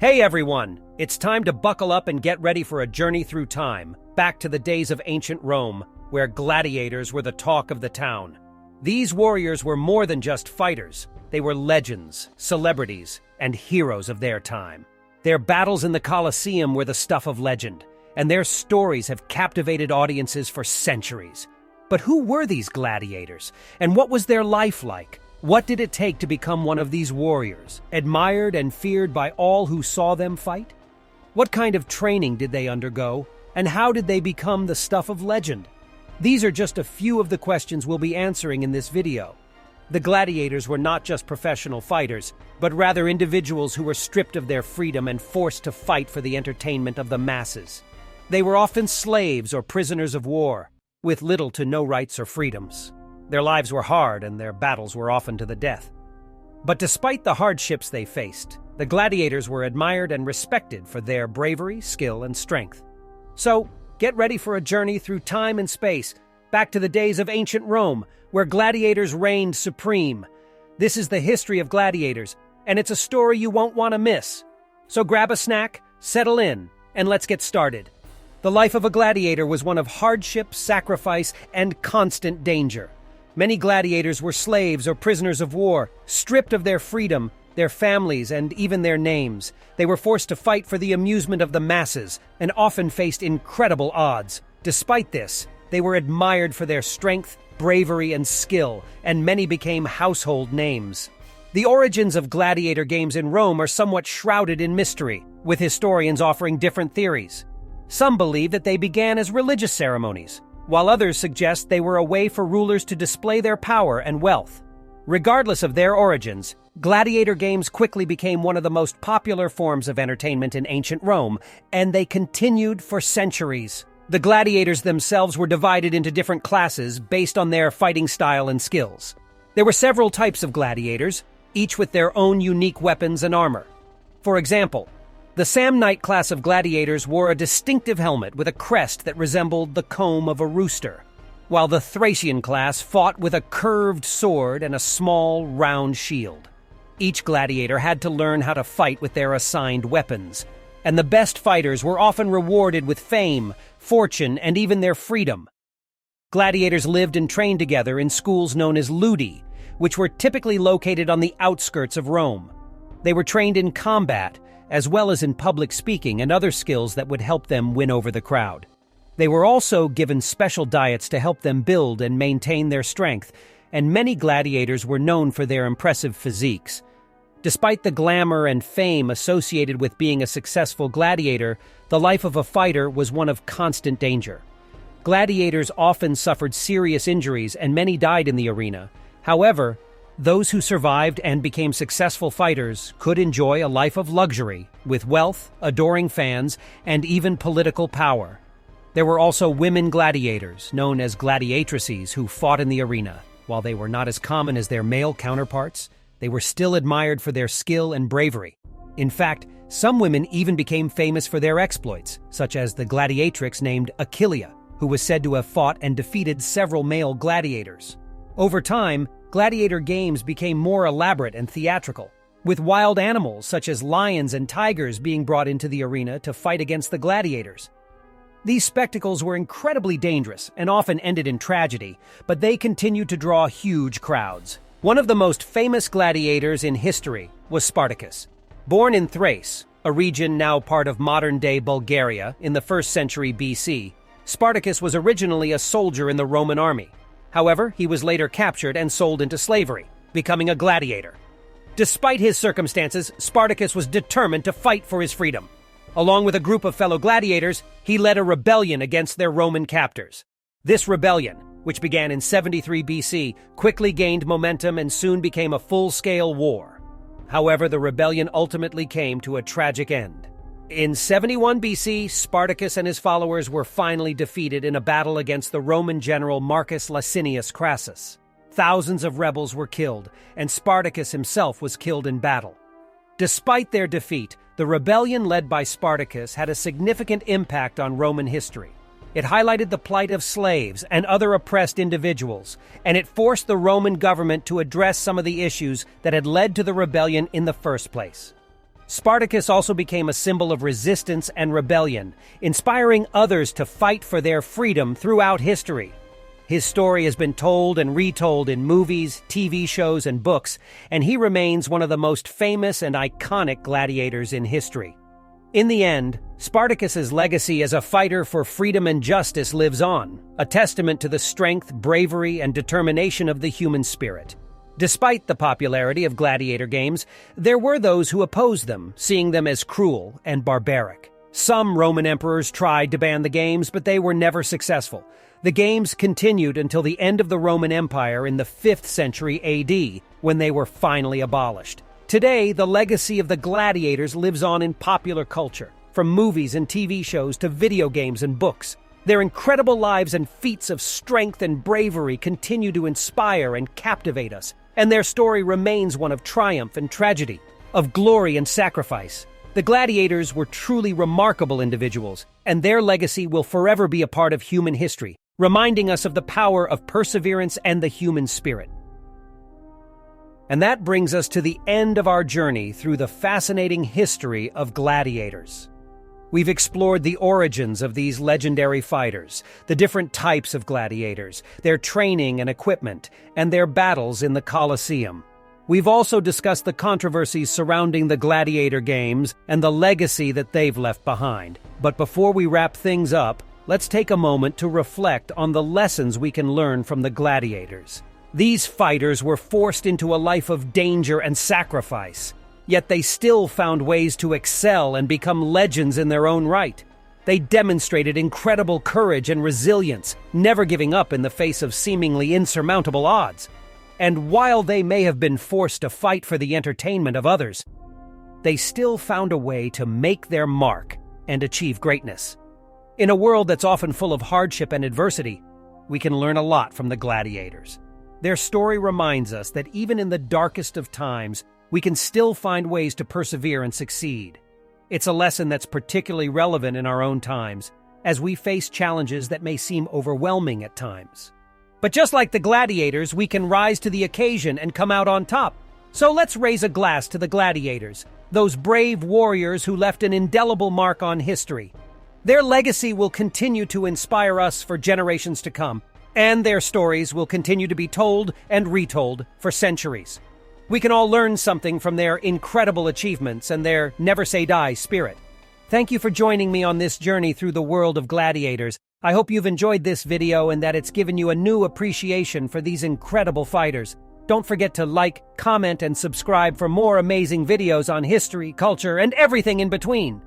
Hey everyone! It's time to buckle up and get ready for a journey through time, back to the days of ancient Rome, where gladiators were the talk of the town. These warriors were more than just fighters. They were legends, celebrities, and heroes of their time. Their battles in the Colosseum were the stuff of legend, and their stories have captivated audiences for centuries. But who were these gladiators, and what was their life like? What did it take to become one of these warriors, admired and feared by all who saw them fight? What kind of training did they undergo, and how did they become the stuff of legend? These are just a few of the questions we'll be answering in this video. The gladiators were not just professional fighters, but rather individuals who were stripped of their freedom and forced to fight for the entertainment of the masses. They were often slaves or prisoners of war, with little to no rights or freedoms. Their lives were hard and their battles were often to the death. But despite the hardships they faced, the gladiators were admired and respected for their bravery, skill, and strength. So, get ready for a journey through time and space, back to the days of ancient Rome, where gladiators reigned supreme. This is the history of gladiators, and it's a story you won't want to miss. So grab a snack, settle in, and let's get started. The life of a gladiator was one of hardship, sacrifice, and constant danger. Many gladiators were slaves or prisoners of war, stripped of their freedom, their families, and even their names. They were forced to fight for the amusement of the masses, and often faced incredible odds. Despite this, they were admired for their strength, bravery, and skill, and many became household names. The origins of gladiator games in Rome are somewhat shrouded in mystery, with historians offering different theories. Some believe that they began as religious ceremonies, while others suggest they were a way for rulers to display their power and wealth. Regardless of their origins, gladiator games quickly became one of the most popular forms of entertainment in ancient Rome, and they continued for centuries. The gladiators themselves were divided into different classes based on their fighting style and skills. There were several types of gladiators, each with their own unique weapons and armor. For example, the Samnite class of gladiators wore a distinctive helmet with a crest that resembled the comb of a rooster, while the Thracian class fought with a curved sword and a small, round shield. Each gladiator had to learn how to fight with their assigned weapons, and the best fighters were often rewarded with fame, fortune, and even their freedom. Gladiators lived and trained together in schools known as ludi, which were typically located on the outskirts of Rome. They were trained in combat, as well as in public speaking and other skills that would help them win over the crowd. They were also given special diets to help them build and maintain their strength, and many gladiators were known for their impressive physiques. Despite the glamour and fame associated with being a successful gladiator, the life of a fighter was one of constant danger. Gladiators often suffered serious injuries and many died in the arena. However, those who survived and became successful fighters could enjoy a life of luxury, with wealth, adoring fans, and even political power. There were also women gladiators, known as gladiatrices, who fought in the arena. While they were not as common as their male counterparts, they were still admired for their skill and bravery. In fact, some women even became famous for their exploits, such as the gladiatrix named Achillea, who was said to have fought and defeated several male gladiators. Over time, gladiator games became more elaborate and theatrical, with wild animals such as lions and tigers being brought into the arena to fight against the gladiators. These spectacles were incredibly dangerous and often ended in tragedy, but they continued to draw huge crowds. One of the most famous gladiators in history was Spartacus. Born in Thrace, a region now part of modern-day Bulgaria, in the 1st century BC, Spartacus was originally a soldier in the Roman army. However, he was later captured and sold into slavery, becoming a gladiator. Despite his circumstances, Spartacus was determined to fight for his freedom. Along with a group of fellow gladiators, he led a rebellion against their Roman captors. This rebellion, which began in 73 BC, quickly gained momentum and soon became a full-scale war. However, the rebellion ultimately came to a tragic end. In 71 BC, Spartacus and his followers were finally defeated in a battle against the Roman general Marcus Licinius Crassus. Thousands of rebels were killed, and Spartacus himself was killed in battle. Despite their defeat, the rebellion led by Spartacus had a significant impact on Roman history. It highlighted the plight of slaves and other oppressed individuals, and it forced the Roman government to address some of the issues that had led to the rebellion in the first place. Spartacus also became a symbol of resistance and rebellion, inspiring others to fight for their freedom throughout history. His story has been told and retold in movies, TV shows, and books, and he remains one of the most famous and iconic gladiators in history. In the end, Spartacus's legacy as a fighter for freedom and justice lives on, a testament to the strength, bravery, and determination of the human spirit. Despite the popularity of gladiator games, there were those who opposed them, seeing them as cruel and barbaric. Some Roman emperors tried to ban the games, but they were never successful. The games continued until the end of the Roman Empire in the 5th century AD, when they were finally abolished. Today, the legacy of the gladiators lives on in popular culture, from movies and TV shows to video games and books. Their incredible lives and feats of strength and bravery continue to inspire and captivate us, and their story remains one of triumph and tragedy, of glory and sacrifice. The gladiators were truly remarkable individuals, and their legacy will forever be a part of human history, reminding us of the power of perseverance and the human spirit. And that brings us to the end of our journey through the fascinating history of gladiators. We've explored the origins of these legendary fighters, the different types of gladiators, their training and equipment, and their battles in the Colosseum. We've also discussed the controversies surrounding the gladiator games and the legacy that they've left behind. But before we wrap things up, let's take a moment to reflect on the lessons we can learn from the gladiators. These fighters were forced into a life of danger and sacrifice. Yet they still found ways to excel and become legends in their own right. They demonstrated incredible courage and resilience, never giving up in the face of seemingly insurmountable odds. And while they may have been forced to fight for the entertainment of others, they still found a way to make their mark and achieve greatness. In a world that's often full of hardship and adversity, we can learn a lot from the gladiators. Their story reminds us that even in the darkest of times, we can still find ways to persevere and succeed. It's a lesson that's particularly relevant in our own times, as we face challenges that may seem overwhelming at times. But just like the gladiators, we can rise to the occasion and come out on top. So let's raise a glass to the gladiators, those brave warriors who left an indelible mark on history. Their legacy will continue to inspire us for generations to come, and their stories will continue to be told and retold for centuries. We can all learn something from their incredible achievements and their never-say-die spirit. Thank you for joining me on this journey through the world of gladiators. I hope you've enjoyed this video and that it's given you a new appreciation for these incredible fighters. Don't forget to like, comment, and subscribe for more amazing videos on history, culture, and everything in between.